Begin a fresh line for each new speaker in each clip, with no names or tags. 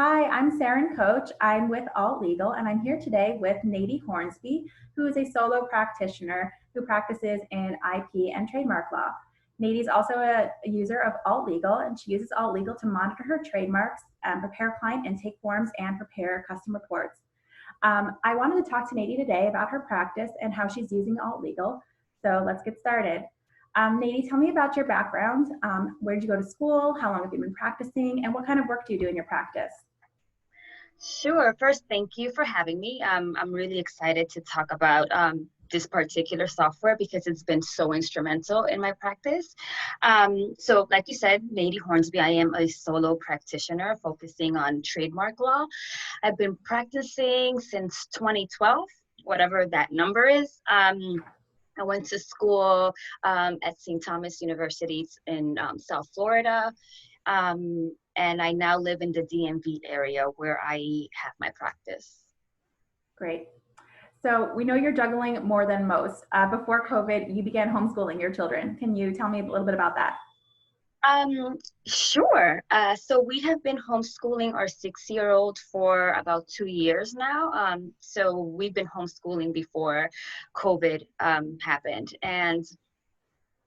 Hi, I'm Saryn Koche. I'm with Alt Legal, and I'm here today with Neidy Hornsby, who is a solo practitioner who practices in IP and trademark law. Neidy is also a user of Alt Legal, and she uses Alt Legal to monitor her trademarks, prepare client intake forms, and prepare custom reports. I wanted to talk to Neidy today about her practice and how she's using Alt Legal. So let's get started. Neidy, tell me about your background. Where did you go to school? How long have you been practicing? And what kind of work do you do in your practice?
Sure. First, thank you for having me. I'm really excited to talk about this particular software because it's been so instrumental in my practice. So like you said, Neidy Hornsby, I am a solo practitioner focusing on trademark law. I've been practicing since 2012, whatever that number is. I went to school at St. Thomas University in South Florida. And I now live in the DMV area where I have my practice.
Great. So we know you're juggling more than most. Before COVID, you began homeschooling your children. Can you tell me a little bit about that?
Sure. So we have been homeschooling our 6-year-old for about 2 years now. So we've been homeschooling before COVID happened. And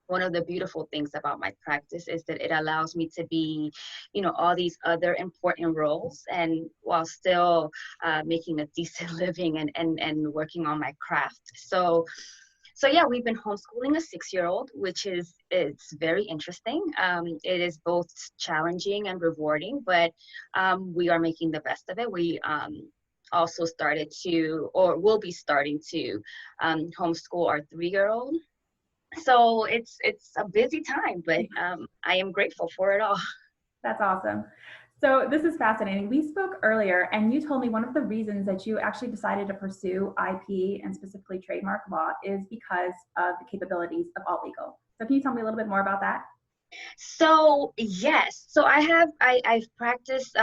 one of the beautiful things about my practice is that it allows me to be, all these other important roles and while still making a decent living and working on my craft. So yeah, we've been homeschooling a 6-year-old, which it's very interesting. It is both challenging and rewarding, but we are making the best of it. We also started to, or will be starting to, homeschool our 3-year-old. So it's a busy time, but I am grateful for it all.
That's awesome. So this is fascinating. We spoke earlier, and you told me one of the reasons that you actually decided to pursue IP and specifically trademark law is because of the capabilities of Alt Legal. So can you tell me a little bit more about that?
So yes, so I've practiced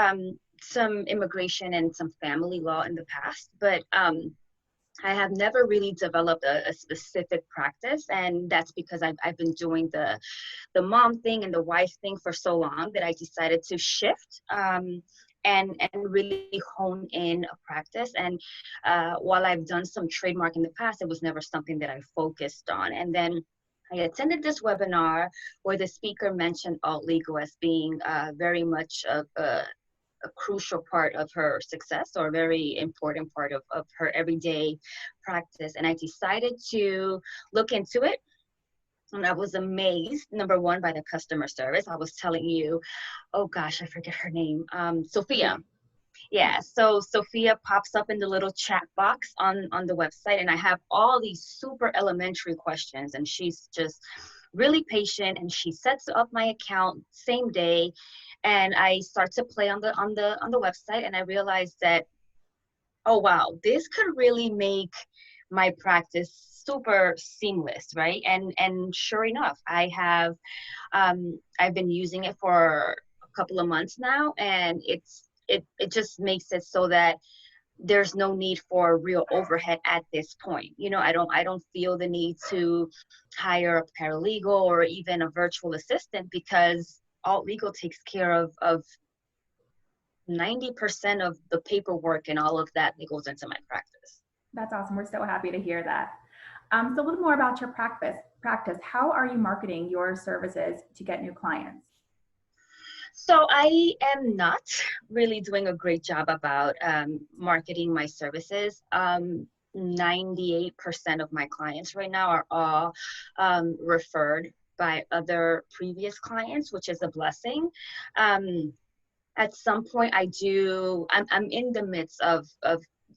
some immigration and some family law in the past, but I have never really developed a specific practice, and that's because I've been doing the mom thing and the wife thing for so long that I decided to shift and really hone in a practice. And while I've done some trademark in the past, it was never something that I focused on. And then I attended this webinar where the speaker mentioned Alt Legal as being very much a crucial part of her success or a very important part of her everyday practice. And I decided to look into it. And I was amazed, number one, by the customer service. I was telling you, oh gosh, I forget her name, Sophia. Yeah, so Sophia pops up in the little chat box on the website, and I have all these super elementary questions, and she's just really patient, and she sets up my account same day, and I start to play on the website, and I realized that, oh wow, this could really make my practice super seamless, right? And sure enough, I've been using it for a couple of months now, and it just makes it so that there's no need for real overhead at this point. I don't feel the need to hire a paralegal or even a virtual assistant because Alt Legal takes care of 90% of the paperwork and all of that goes into my practice.
That's awesome. We're so happy to hear that. So a little more about your practice. How are you marketing your services to get new clients?
So I am not really doing a great job about marketing my services. 98% of my clients right now are all referred by other previous clients, which is a blessing. At some point I'm in the midst of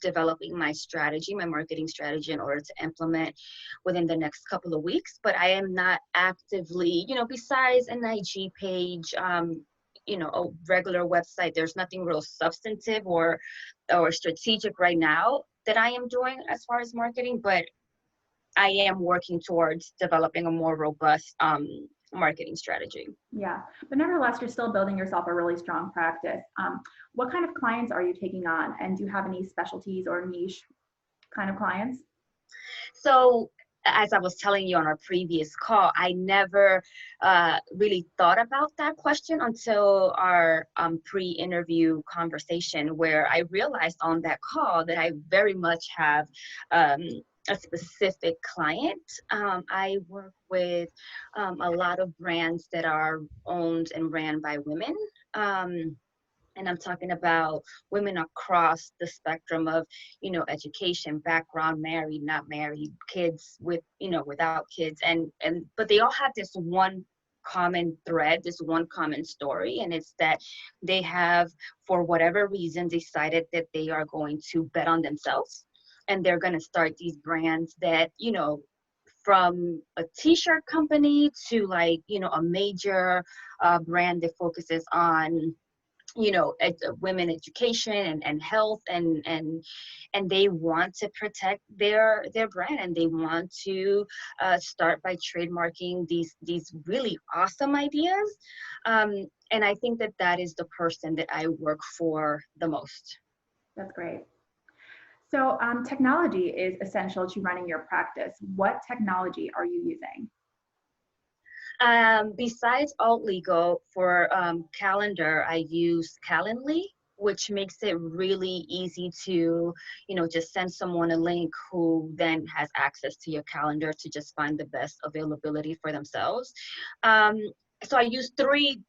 developing my strategy, my marketing strategy in order to implement within the next couple of weeks, but I am not actively, besides an IG page, a regular website, there's nothing real substantive or strategic right now that I am doing as far as marketing, but I am working towards developing a more robust marketing strategy.
Yeah, but nevertheless, you're still building yourself a really strong practice. What kind of clients are you taking on? And do you have any specialties or niche kind of clients?
So as I was telling you on our previous call, I never really thought about that question until our pre-interview conversation, where I realized on that call that I very much have a specific client. I work with a lot of brands that are owned and ran by women. And I'm talking about women across the spectrum of, education, background, married, not married, kids with, without kids. But they all have this one common thread, this one common story. And it's that they have, for whatever reason, decided that they are going to bet on themselves. And they're going to start these brands that, from a t-shirt company to a major brand that focuses on women education and health, and they want to protect their brand, and they want to start by trademarking these really awesome ideas, and I think that is the person that I work for the most.
That's great. So technology is essential to running your practice. What technology are you using?
Besides Alt Legal, for calendar, I use Calendly, which makes it really easy to, just send someone a link who then has access to your calendar to just find the best availability for themselves. So I use three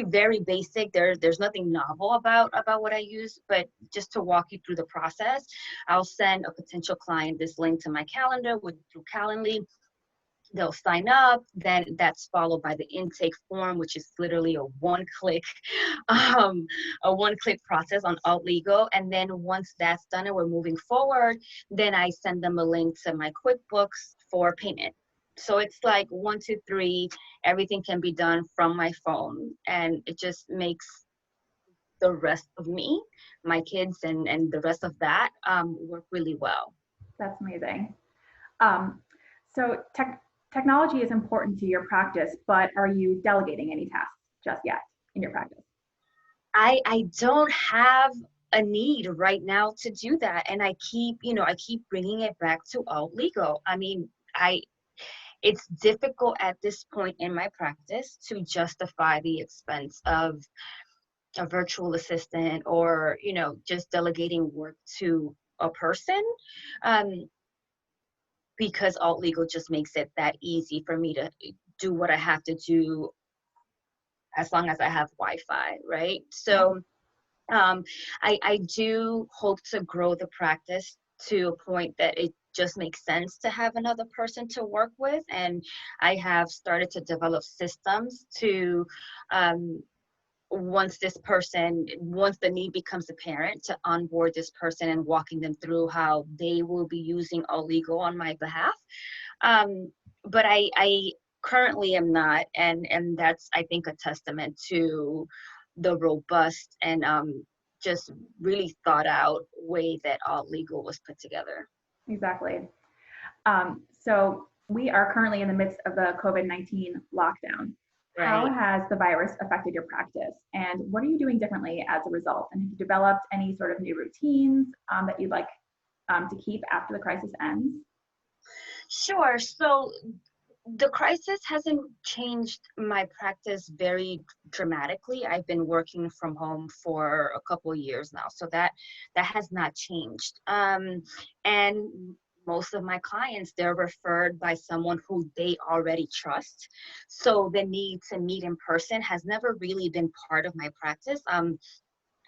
very basic. There's nothing novel about what I use, but just to walk you through the process, I'll send a potential client this link to my calendar through Calendly. They'll sign up, then that's followed by the intake form, which is literally a one-click process on Alt Legal. And then once that's done and we're moving forward, then I send them a link to my QuickBooks for payment. So it's like 1, 2, 3, everything can be done from my phone, and it just makes the rest of me, my kids, and the rest of that work really well.
That's amazing. So technology is important to your practice, but are you delegating any tasks just yet in your practice?
I don't have a need right now to do that, and I keep bringing it back to Alt Legal. I mean, it's difficult at this point in my practice to justify the expense of a virtual assistant, or just delegating work to a person, because Alt Legal just makes it that easy for me to do what I have to do as long as I have Wi-Fi, right? So I do hope to grow the practice to a point that it just makes sense to have another person to work with. And I have started to develop systems to, once the need becomes apparent, to onboard this person and walking them through how they will be using Alt Legal on my behalf. But I currently am not, and that's, I think, a testament to the robust and just really thought out way that Alt Legal was put together.
Exactly. So we are currently in the midst of the COVID-19 lockdown.
Right.
How has the virus affected your practice, and what are you doing differently as a result? And have you developed any sort of new routines that you'd like to keep after the crisis ends?
Sure. So the crisis hasn't changed my practice very dramatically. I've been working from home for a couple of years now, so that has not changed. And most of my clients, they're referred by someone who they already trust. So the need to meet in person has never really been part of my practice.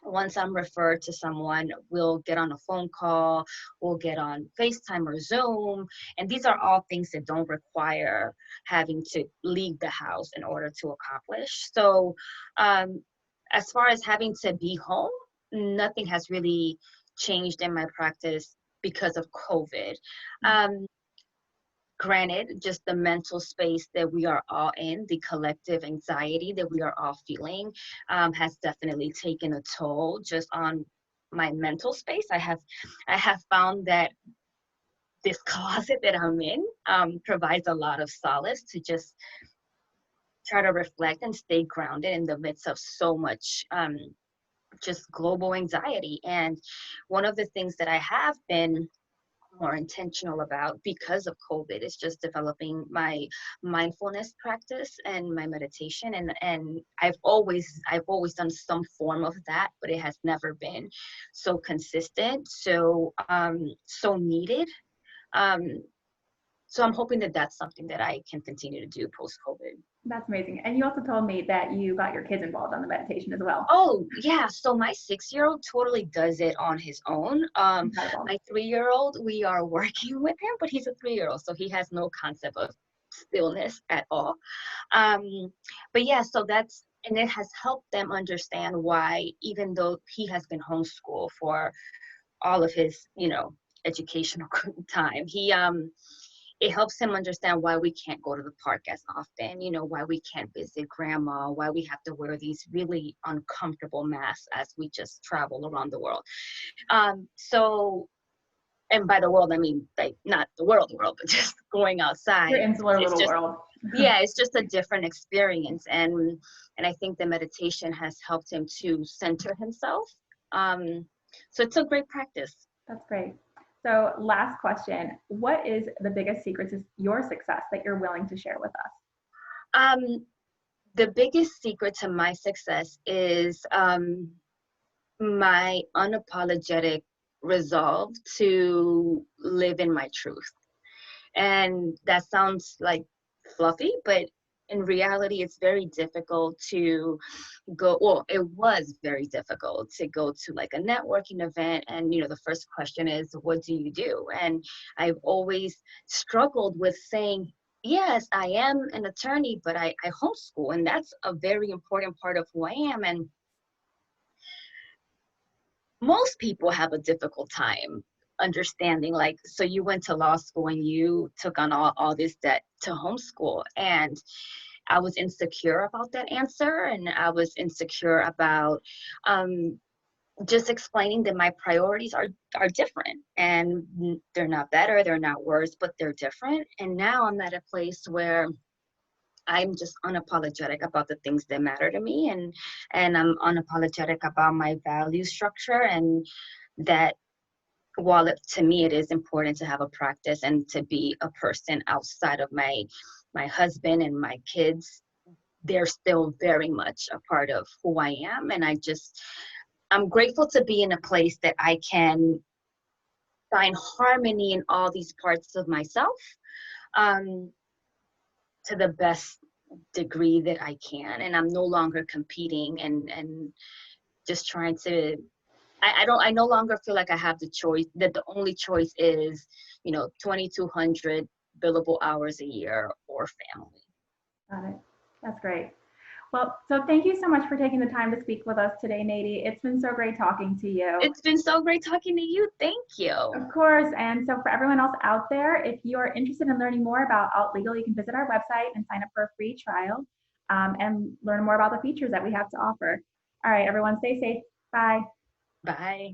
Once I'm referred to someone, we'll get on a phone call, we'll get on FaceTime or Zoom. And these are all things that don't require having to leave the house in order to accomplish. So as far as having to be home, nothing has really changed in my practice because of COVID. Granted, just the mental space that we are all in, the collective anxiety that we are all feeling, has definitely taken a toll just on my mental space. I have found that this closet that I'm in provides a lot of solace to just try to reflect and stay grounded in the midst of so much just global anxiety. And one of the things that I have been more intentional about because of COVID is just developing my mindfulness practice and my meditation. And I've always done some form of that, but it has never been so consistent, so needed. Um, so I'm hoping that that's something that I can continue to do post-COVID.
That's amazing. And you also told me that you got your kids involved on the meditation as well.
Oh, yeah. So my 6-year-old totally does it on his own.
Incredible.
My 3-year-old, we are working with him, but he's a 3-year-old, so he has no concept of stillness at all. But yeah, and it has helped them understand why, even though he has been homeschooled for all of his, educational time, it helps him understand why we can't go to the park as often, why we can't visit grandma, why we have to wear these really uncomfortable masks as we just travel around the world. And by the world, I mean, like, not the world, but just going outside.
Your insular
It's
little
just,
world.
yeah, it's just a different experience. And I think the meditation has helped him to center himself. So it's a great practice.
That's great. So last question, what is the biggest secret to your success that you're willing to share with us?
The biggest secret to my success is my unapologetic resolve to live in my truth. And that sounds like fluffy, but in reality, it's very difficult to go. Well, it was very difficult to go to like a networking event. And, the first question is, what do you do? And I've always struggled with saying, yes, I am an attorney, but I homeschool. And that's a very important part of who I am. And most people have a difficult time understanding, like, so you went to law school and you took on all this debt to homeschool. And I was insecure about that answer, and I was insecure about just explaining that my priorities are different, and they're not better, they're not worse, but they're different. And now I'm at a place where I'm just unapologetic about the things that matter to me, and I'm unapologetic about my value structure, and that while to me it is important to have a practice and to be a person outside of my husband and my kids, they're still very much a part of who I am. And I'm grateful to be in a place that I can find harmony in all these parts of myself, to the best degree that I can. And I'm no longer competing and just trying to, I no longer feel like I have the choice, that the only choice is, 2,200 billable hours a year or family.
Got it. That's great. Well, so thank you so much for taking the time to speak with us today, Neidy. It's been so great talking to you.
It's been so great talking to you. Thank you.
Of course. And so for everyone else out there, if you are interested in learning more about Alt Legal, you can visit our website and sign up for a free trial, and learn more about the features that we have to offer. All right, everyone, stay safe. Bye.
Bye.